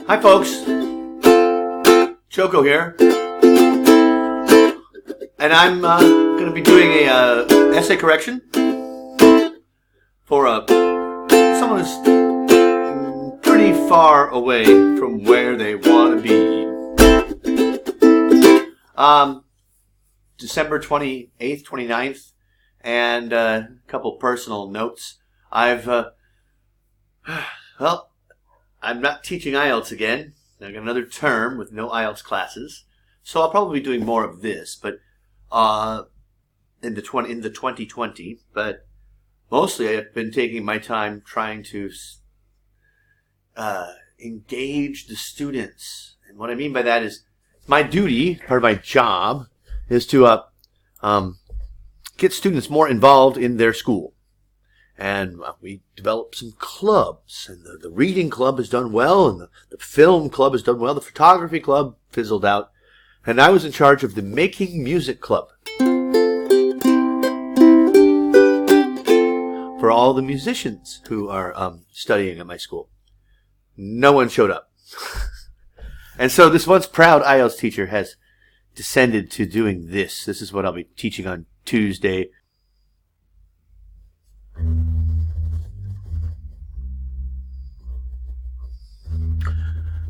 Hi folks, Joko here, and I'm going to be doing a essay correction for someone who's pretty far away from where they want to be. December 28th, 29th, and a couple personal notes. I'm not teaching IELTS again. I got another term with no IELTS classes, so I'll probably be doing more of this, but in the 2020. But mostly, I've been taking my time trying to engage the students, and what I mean by that is my duty, part of my job, is to get students more involved in their school. And we developed some clubs, and the reading club has done well, and the film club has done well. The photography club fizzled out, and I was in charge of the making music club for all the musicians who are studying at my school. No one showed up. And so this once proud IELTS teacher has descended to doing this. This is what I'll be teaching on Tuesday.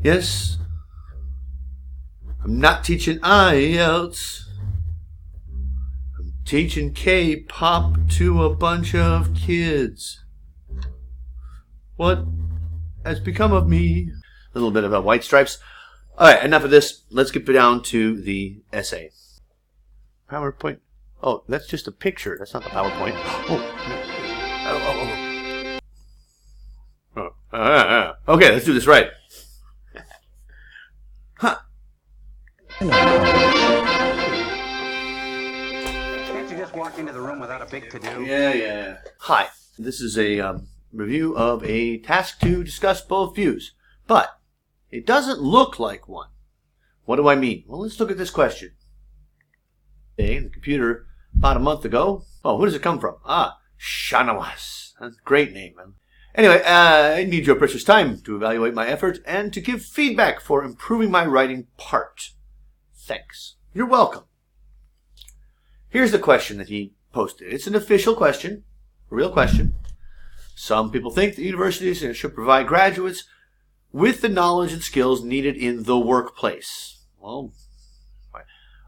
Yes, I'm not teaching IELTS. I'm teaching K-pop to a bunch of kids. What has become of me? A little bit about White Stripes. All right, enough of this. Let's get down to the essay. PowerPoint. Oh, that's just a picture. That's not the PowerPoint. Okay, let's do this right. Can't you just walk into the room without a big to-do? Yeah. Hi, this is a review of a task to discuss both views, but it doesn't look like one. What do I mean? Well, let's look at this question. In the computer about a month ago. Oh, who does it come from? Shanawas. That's a great name, man. Anyway, I need your precious time to evaluate my effort and to give feedback for improving my writing part. Thanks. You're welcome. Here's the question that he posted. It's an official question, a real question. Some people think that universities should provide graduates with the knowledge and skills needed in the workplace. Well,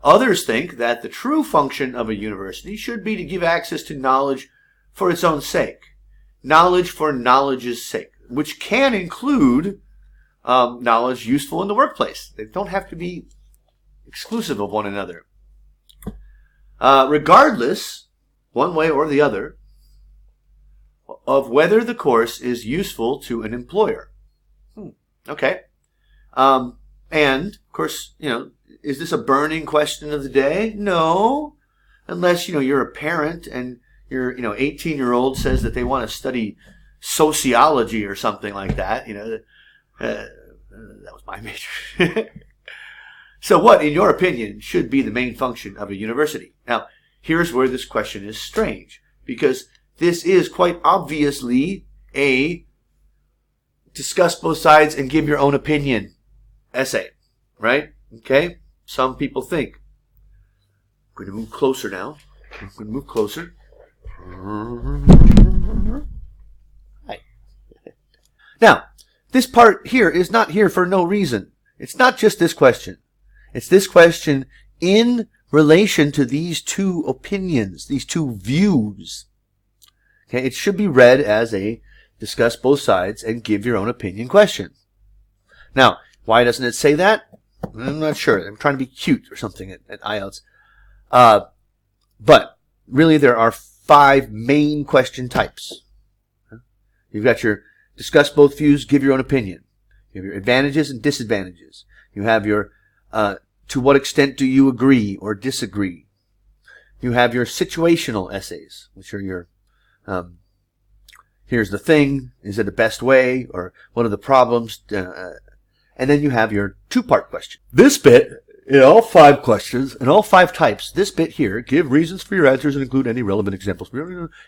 others think that the true function of a university should be to give access to knowledge for its own sake. Knowledge for knowledge's sake, which can include knowledge useful in the workplace. They don't have to be exclusive of one another. Regardless, one way or the other, of whether the course is useful to an employer. Okay. And, of course, is this a burning question of the day? No. Unless, you're a parent and your 18-year-old says that they want to study sociology or something like that. That was my major. So what, in your opinion, should be the main function of a university? Now, here's where this question is strange, because this is quite obviously a discuss both sides and give your own opinion essay, right? Okay? Some people think. I'm going to move closer now. I'm going to move closer. Hi. Now, this part here is not here for no reason. It's not just this question. It's this question in relation to these two opinions, these two views. Okay, it should be read as a discuss both sides and give your own opinion question. Now, why doesn't it say that? I'm not sure. I'm trying to be cute or something at IELTS. But really there are 5 main question types. You've got your discuss both views, give your own opinion. You have your advantages and disadvantages. You have your to what extent do you agree or disagree. You have your situational essays, which are your here's the thing, is it the best way, or what are the problems, and then you have your 2-part question. This bit, in all 5 questions, in all 5 types, this bit here, give reasons for your answers and include any relevant examples,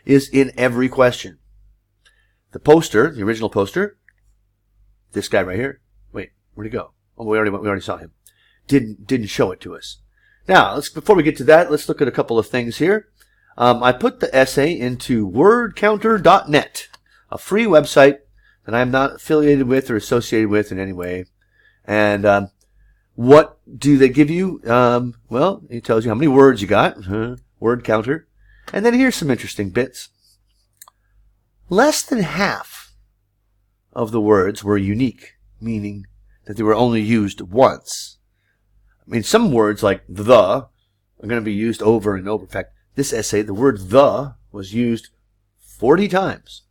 is in every question. The poster, the original poster, this guy right here, wait, Where'd he go? Oh, we already saw him. Didn't show it to us. Now, before we get to that, let's look at a couple of things here. I put the essay into wordcounter.net, a free website that I'm not affiliated with or associated with in any way. And what do they give you? Well, it tells you how many words you got, word counter. And then here's some interesting bits. Less than half of the words were unique, meaning that they were only used once. I mean, some words like the are going to be used over and over. In fact, this essay, the word the was used 40 times.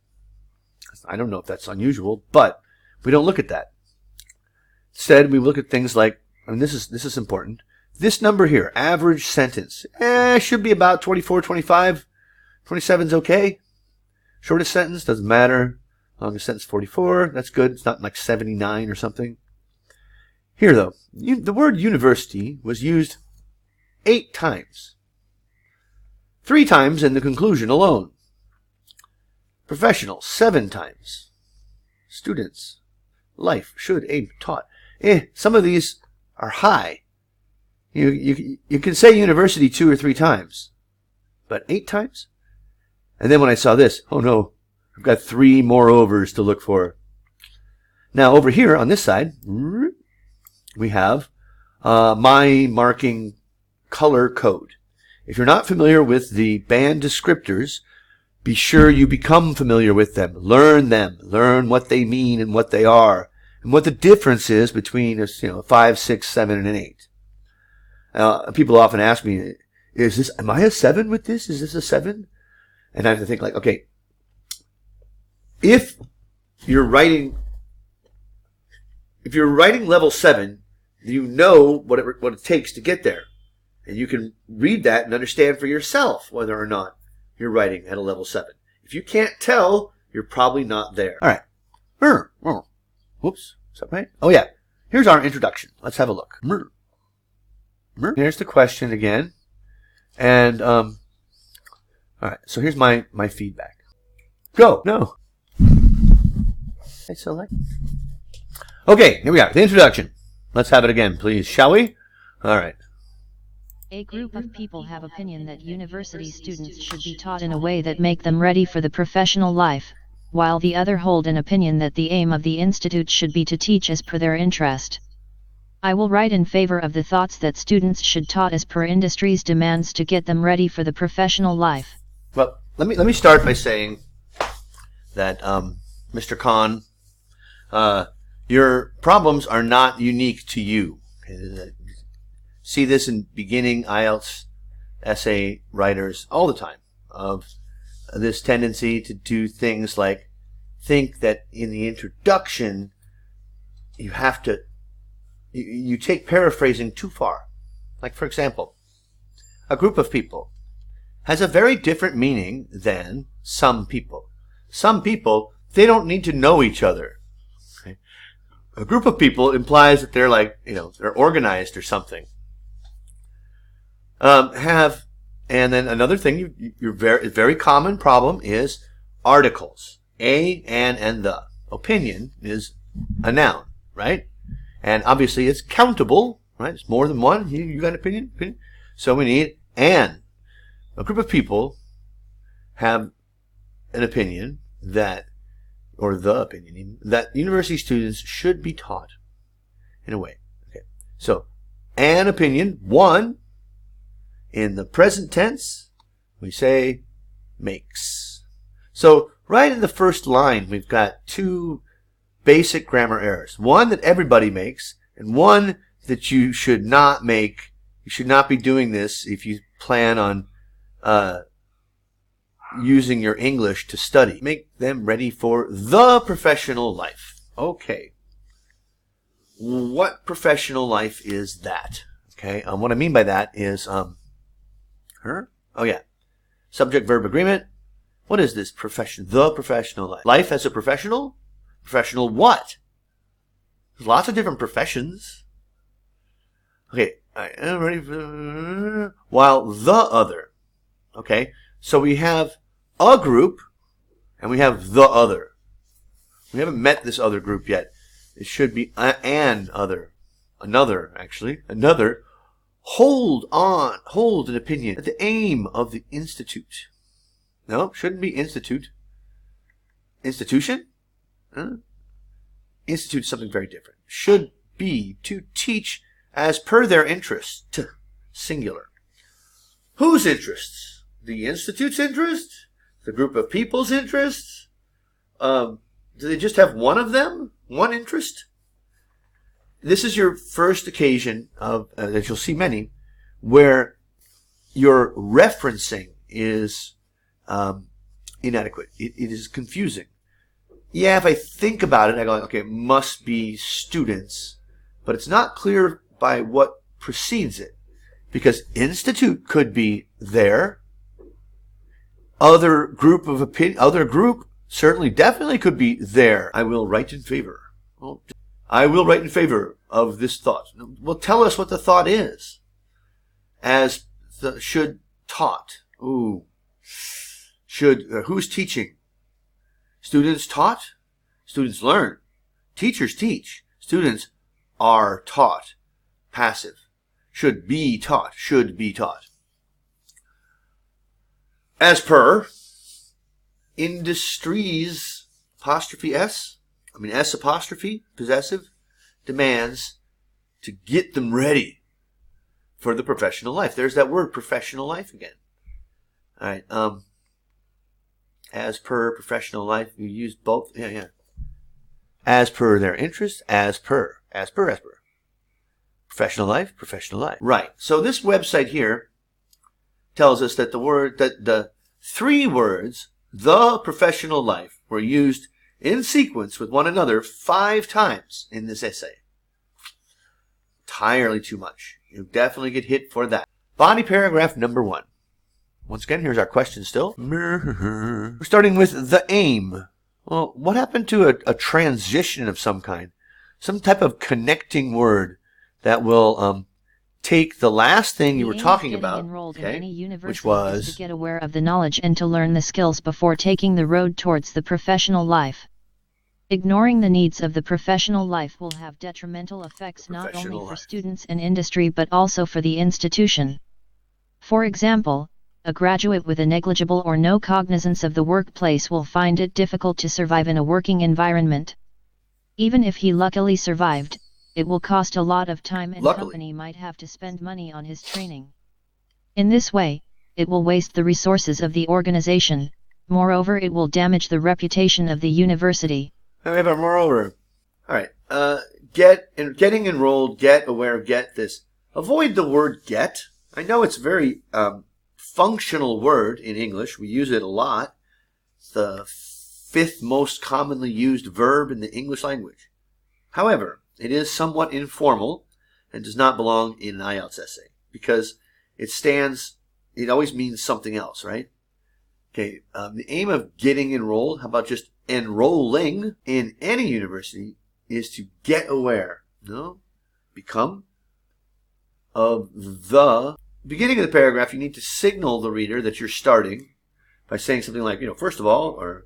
I don't know if that's unusual, but we don't look at that. Instead, we look at things like, and this is important, this number here, average sentence, should be about 24, 25. 27 is okay. Shortest sentence, doesn't matter. Longest sentence, 44. That's good. It's not like 79 or something. Here, though, the word university was used 8 times. 3 times in the conclusion alone. Professional, 7 times. Students, life, should, aim, taught. Some of these are high. You can say university 2 or 3 times, but 8 times? And then when I saw this, oh no, I've got 3 more overs to look for. Now over here on this side, we have my marking color code. If you're not familiar with the band descriptors, be sure you become familiar with them. Learn them. Learn what they mean and what they are, and what the difference is between a 5, 6, 7, and an 8. People often ask me, am I a 7 with this? Is this a 7? And I have to think like, okay, if you're writing level 7, you know what it takes to get there. And you can read that and understand for yourself whether or not you're writing at a level 7. If you can't tell, you're probably not there. All right. Whoops. Is that right? Oh, yeah. Here's our introduction. Let's have a look. Here's the question again. And, all right. So here's my feedback. Go. No. I select. Okay. Here we are. The introduction. Let's have it again, please. Shall we? All right. A group of people have opinion that university students should be taught in a way that make them ready for the professional life, while the other hold an opinion that the aim of the institute should be to teach as per their interest. I will write in favor of the thoughts that students should taught as per industry's demands to get them ready for the professional life. Well, let me start by saying that Mr. Khan, your problems are not unique to you. See this in beginning IELTS essay writers all the time, of this tendency to do things like think that in the introduction you have to, you take paraphrasing too far. Like, for example, a group of people has a very different meaning than some people. Some people, they don't need to know each other. Okay? A group of people implies that they're like, they're organized or something. And then another thing, your very common problem is articles. A, an, and the. Opinion is a noun, right? And obviously it's countable, right? It's more than one. You got an opinion? So we need an. A group of people have an opinion that, or the opinion even, that university students should be taught in a way. Okay. So, an opinion, one. In the present tense, we say makes. So right in the first line, we've got 2 basic grammar errors. One that everybody makes, and one that you should not make. You should not be doing this if you plan on using your English to study. Make them ready for the professional life. Okay. What professional life is that? Okay. What I mean by that is... Oh yeah. Subject-verb agreement. What is this profession? The professional life. Life as a professional? Professional what? There's lots of different professions. Okay. I am ready for... While the other. Okay. So we have a group and we have the other. We haven't met this other group yet. It should be another, hold an opinion that the aim of the institute. No, shouldn't be institute. Institution? Institute is something very different. Should be to teach as per their interests. Singular. Whose interests? The institute's interests? The group of people's interests? Do they just have one of them? One interest? This is your first occasion of that you'll see many where your referencing is inadequate. It is confusing. Yeah, if I think about it, I go, okay, it must be students, but it's not clear by what precedes it, because institute could be there. Other group certainly definitely could be there. I will write in favor. I will write in favor of this thought. Well, tell us what the thought is. As the should taught. Ooh. Should, who's teaching? Students taught. Students learn. Teachers teach. Students are taught. Passive. Should be taught. Should be taught. As per, industries, apostrophe S, S apostrophe, possessive, demands to get them ready for the professional life. There's that word, professional life again. All right. As per professional life, you use both. Yeah. As per their interest, as per. Professional life. Right. So this website here tells us that the three words, the professional life, were used in sequence with one another 5 times in this essay. Entirely too much. You definitely get hit for that. Body paragraph number 1. Once again, here's our question still. We're starting with the aim. Well, what happened to a transition of some kind? Some type of connecting word that will take the last thing you were talking about, which was to get aware of the knowledge and to learn the skills before taking the road towards the professional life. Ignoring the needs of the professional life will have detrimental effects not only for students and industry but also for the institution. For example, a graduate with a negligible or no cognizance of the workplace will find it difficult to survive in a working environment. Even if he luckily survived, it will cost a lot of time and company might have to spend money on his training. In this way, it will waste the resources of the organization. Moreover, it will damage the reputation of the university. Moreover, all right, getting enrolled, get aware, get this. Avoid the word get. I know it's a very functional word in English. We use it a lot. It's the 5th most commonly used verb in the English language. However, it is somewhat informal and does not belong in an IELTS essay because it always means something else, right? Okay, the aim of getting enrolled, how about just enrolling in any university, is to get aware, become of the beginning of the paragraph. You need to signal the reader that you're starting by saying something like, first of all, or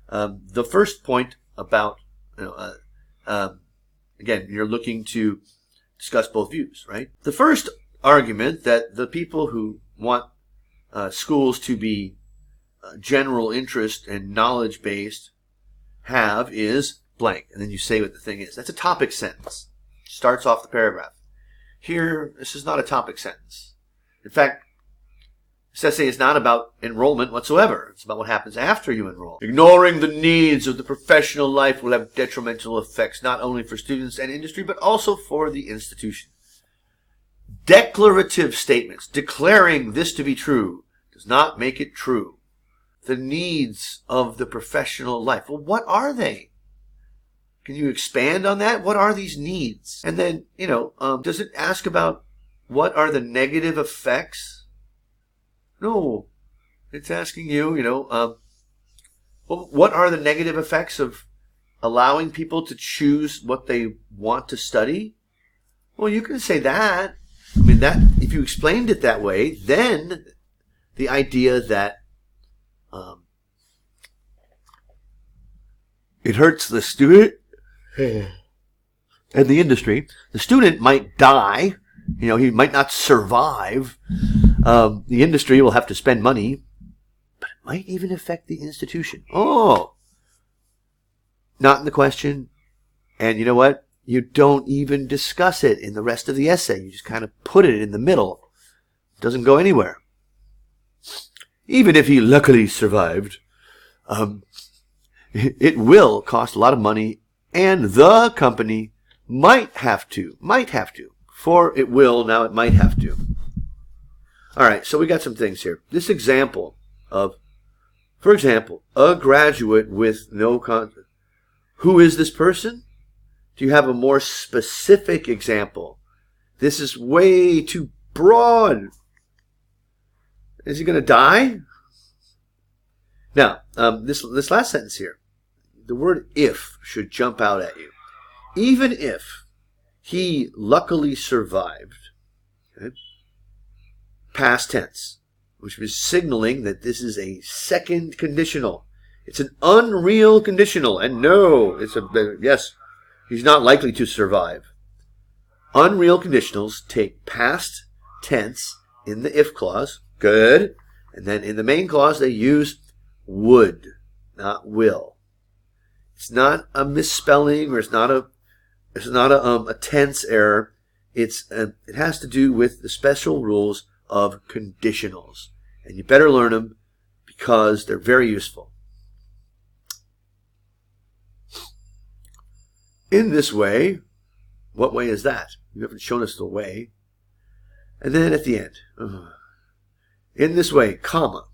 the first point about, again, you're looking to discuss both views, right? The first argument that the people who want schools to be general interest and knowledge-based have is blank. And then you say what the thing is. That's a topic sentence. Starts off the paragraph. Here, this is not a topic sentence. In fact, this essay is not about enrollment whatsoever. It's about what happens after you enroll. Ignoring the needs of the professional life will have detrimental effects not only for students and industry, but also for the institution. Declarative statements declaring this to be true does not make it true. The needs of the professional life. Well, what are they? Can you expand on that? What are these needs? And then, does it ask about what are the negative effects? No. It's asking you, what are the negative effects of allowing people to choose what they want to study? Well, you can say that. That if you explained it that way, then the idea that it hurts the student. and the industry. The student might die. He might not survive. The industry will have to spend money, but it might even affect the institution. Oh, not in the question. And you know what? You don't even discuss it in the rest of the essay. You just kind of put it in the middle. It doesn't go anywhere. Even if he luckily survived, it will cost a lot of money, and the company might have to, for it will, now it might have to. All right, so we got some things here. This example of, for example, a graduate with no content. Who is this person? Do you have a more specific example? This is way too broad. Is he going to die? Now, this last sentence here, the word if should jump out at you. Even if he luckily survived, okay, past tense, which is signaling that this is a second conditional. It's an unreal conditional, and no, yes, he's not likely to survive. Unreal conditionals take past tense in the if clause, good, and then in the main clause they use would, not will. It's not a misspelling, or it's not a tense error. It has to do with the special rules of conditionals, and you better learn them because they're very useful. In this way, what way is that? You haven't shown us the way. And then at the end, in this way, comma,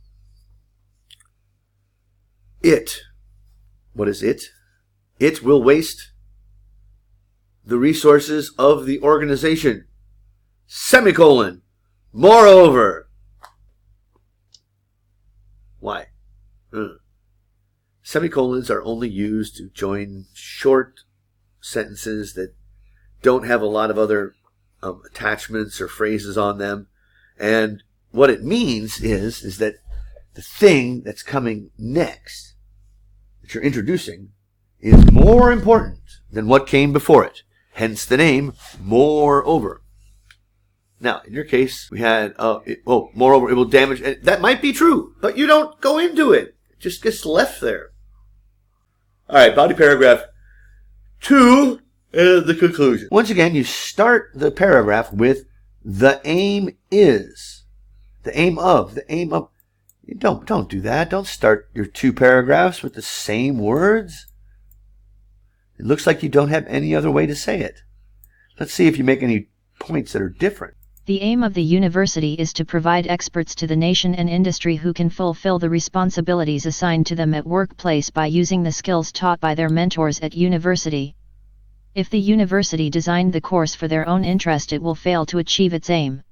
it, what is it? It will waste the resources of the organization, semicolon, moreover. Why? Semicolons are only used to join short sentences that don't have a lot of other attachments or phrases on them. And what it means is that the thing that's coming next, that you're introducing, is more important than what came before it. Hence the name, moreover. Now, in your case, we had, moreover, it will damage. And that might be true, but you don't go into it. It just gets left there. All right, body paragraph 2 is the conclusion. Once again, you start the paragraph with the aim is. The aim of. You don't do that. Don't start your 2 paragraphs with the same words. It looks like you don't have any other way to say it. Let's see if you make any points that are different. The aim of the university is to provide experts to the nation and industry who can fulfill the responsibilities assigned to them at workplace by using the skills taught by their mentors at university. If the university designed the course for their own interest, it will fail to achieve its aim.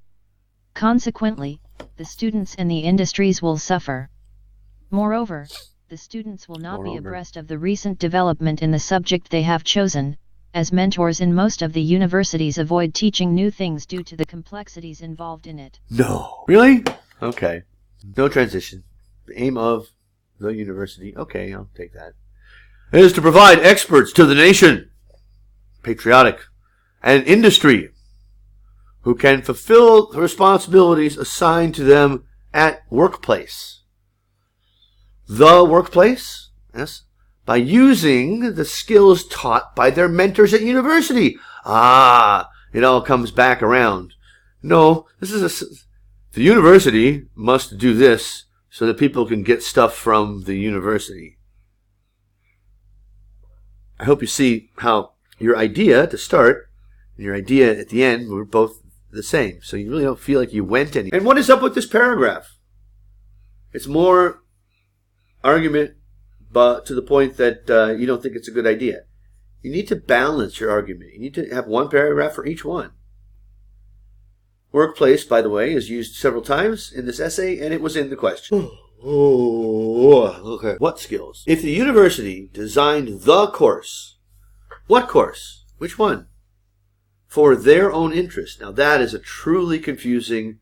Consequently, the students and the industries will suffer. Moreover, the students will not be abreast of the recent development in the subject they have chosen, as mentors in most of the universities avoid teaching new things due to the complexities involved in it. No. Really? Okay. No transition. The aim of the university. Okay, I'll take that. It is to provide experts to the nation, patriotic, and industry who can fulfill the responsibilities assigned to them at workplace. The workplace? Yes. By using the skills taught by their mentors at university. It all comes back around. No, the university must do this so that people can get stuff from the university. I hope you see how your idea to start and your idea at the end were both the same. So you really don't feel like you went anywhere. And what is up with this paragraph? It's more argument, but to the point that you don't think it's a good idea. You need to balance your argument. You need to have one paragraph for each one. Workplace, by the way, is used several times in this essay, and it was in the question. Okay. What skills? If the university designed the course, what course? Which one? For their own interest. Now that is a truly confusing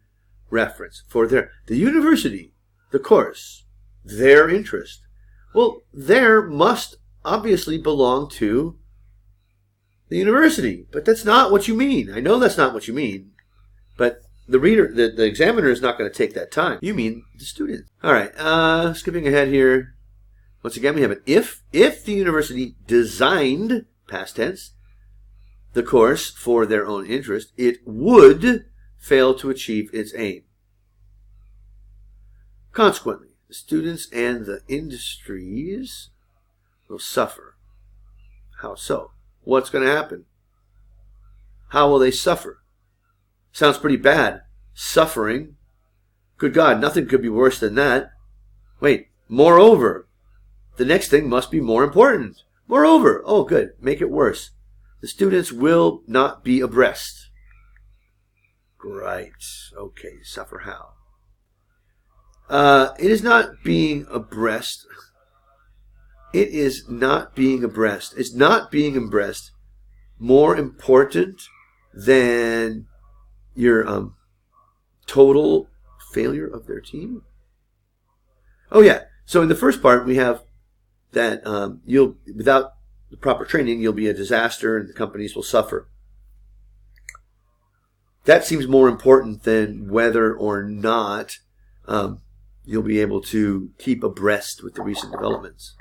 reference. The university, the course, their interest. Well, there must obviously belong to the university. But that's not what you mean. I know that's not what you mean. But the reader, the examiner is not going to take that time. You mean the student. All right, skipping ahead here. Once again, we have an if. If the university designed, past tense, the course for their own interest, it would fail to achieve its aim. Consequently, the students and the industries will suffer. How so? What's going to happen? How will they suffer? Sounds pretty bad. Suffering. Good God, nothing could be worse than that. Wait, moreover. The next thing must be more important. Moreover. Oh, good. Make it worse. The students will not be abreast. Right. Okay, suffer how? It is not being abreast. It is not being abreast. Is not being abreast more important than your total failure of their team? Oh yeah. So in the first part we have that you'll, without the proper training, you'll be a disaster and the companies will suffer. That seems more important than whether or not you'll be able to keep abreast with the recent developments.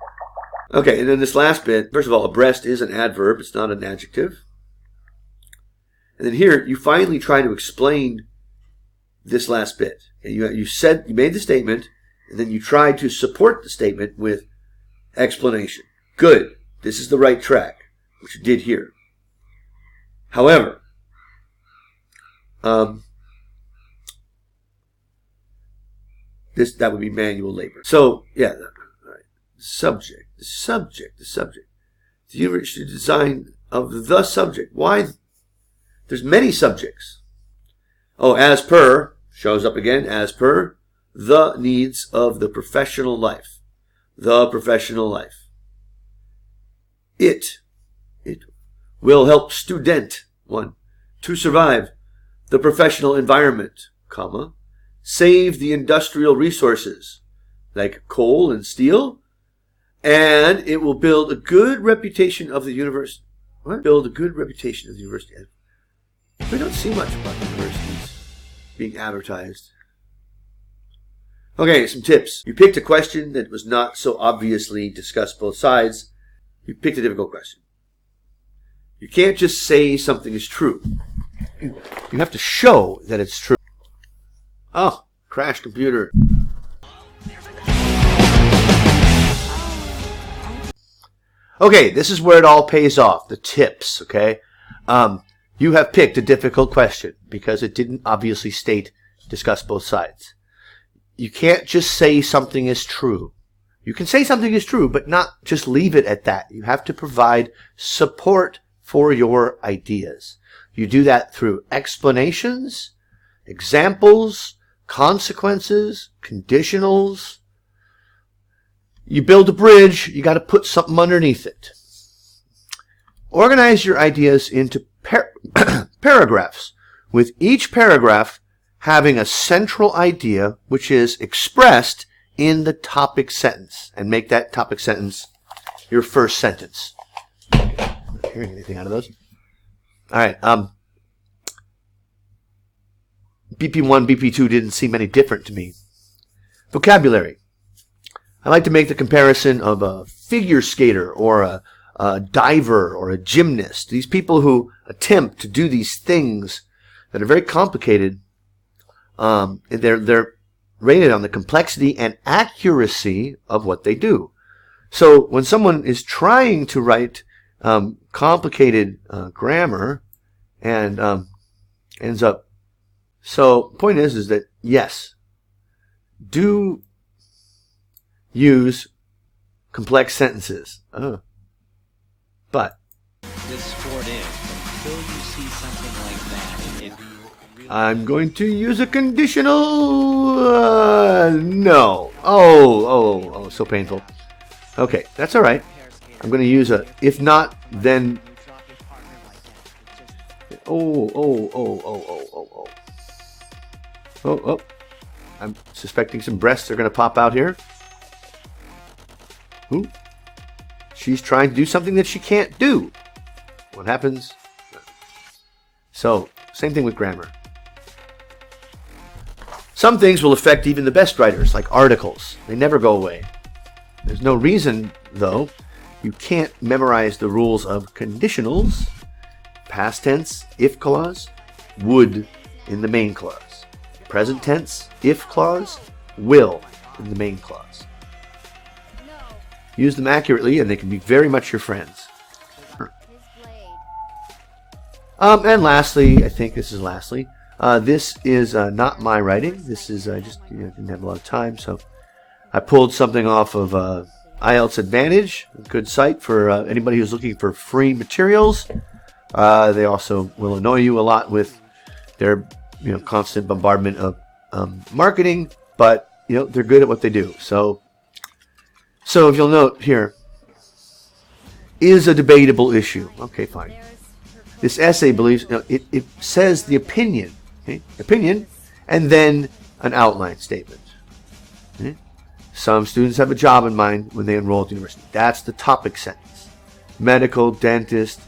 Okay, and then this last bit, first of all, abreast is an adverb, it's not an adjective. And then here, you finally try to explain this last bit. And you made the statement, and then you tried to support the statement with explanation. Good, this is the right track, which you did here. However, that would be manual labor. So, yeah, all right. The subject. The university design of the subject. Why? There's many subjects. Oh, as per, shows up again, as per the needs of the professional life. The professional life. It will help student, one, to survive the professional environment, comma, save the industrial resources, like coal and steel, and it will build a good reputation of the university. What? Build a good reputation of the university. We don't see much about universities being advertised. Okay, some tips. You picked a question that was not so obviously discussed both sides. You picked a difficult question. You can't just say something is true. You have to show that it's true. Oh, crash computer. Okay, this is where it all pays off. The tips, okay? You have picked a difficult question because it didn't obviously discuss both sides. You can't just say something is true. You can say something is true, but not just leave it at that. You have to provide support for your ideas. You do that through explanations, examples, consequences, conditionals. You build a bridge, you got to put something underneath it. Organize your ideas into paragraphs, with each paragraph having a central idea which is expressed in the topic sentence, and make that topic sentence your first sentence. Not hearing anything out of those. All right. BP1, BP2 didn't seem any different to me. Vocabulary. I like to make the comparison of a figure skater or a diver or a gymnast. These people who attempt to do these things that are very complicated, they're rated on the complexity and accuracy of what they do. So when someone is trying to write complicated grammar and ends up... So point is that, yes, do use complex sentences. But this sport is until you see something like that. If you really I'm going to use a conditional no. Oh, so painful. Okay, that's all right. I'm going to use a if not then. Oh. I'm suspecting some breasts are going to pop out here. Ooh. She's trying to do something that she can't do. What happens? So, same thing with grammar. Some things will affect even the best writers, like articles. They never go away. There's no reason, though, you can't memorize the rules of conditionals, past tense, if clause, would in the main clause, present tense, if clause, will in the main clause. Use them accurately and they can be very much your friends. And lastly, I think this is this is not my writing. This is just didn't have a lot of time, so I pulled something off of IELTS Advantage, a good site for anybody who's looking for free materials. They also will annoy you a lot with their constant bombardment of marketing, but they're good at what they do. So if you'll note here, is a debatable issue. Okay, fine. This essay believes it says the opinion, and then an outline statement. Okay? Some students have a job in mind when they enroll at the university. That's the topic sentence. Medical, dentist,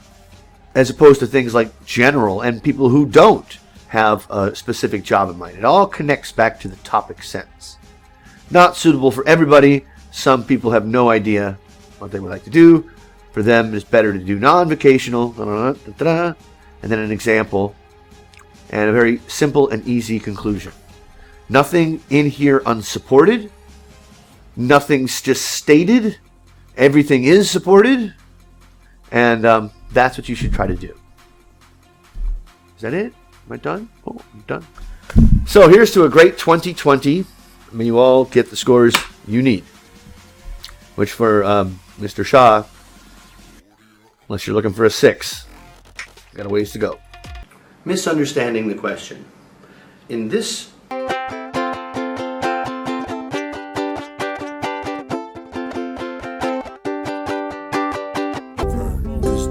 as opposed to things like general and people who don't have a specific job in mind. It all connects back to the topic sentence. Not suitable for everybody. Some people have no idea what they would like to do. For them, it's better to do non-vocational, and then an example, and a very simple and easy conclusion. Nothing in here unsupported. Nothing's just stated. Everything is supported. And that's what you should try to do. Is that it? Am I done? Oh, I'm done. So here's to a great 2020. May you all get the scores you need. Which for Mr. Shah, unless you're looking for a 6, got a ways to go. Misunderstanding the question. In this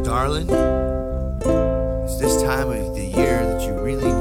darling, it's this time of the year that you really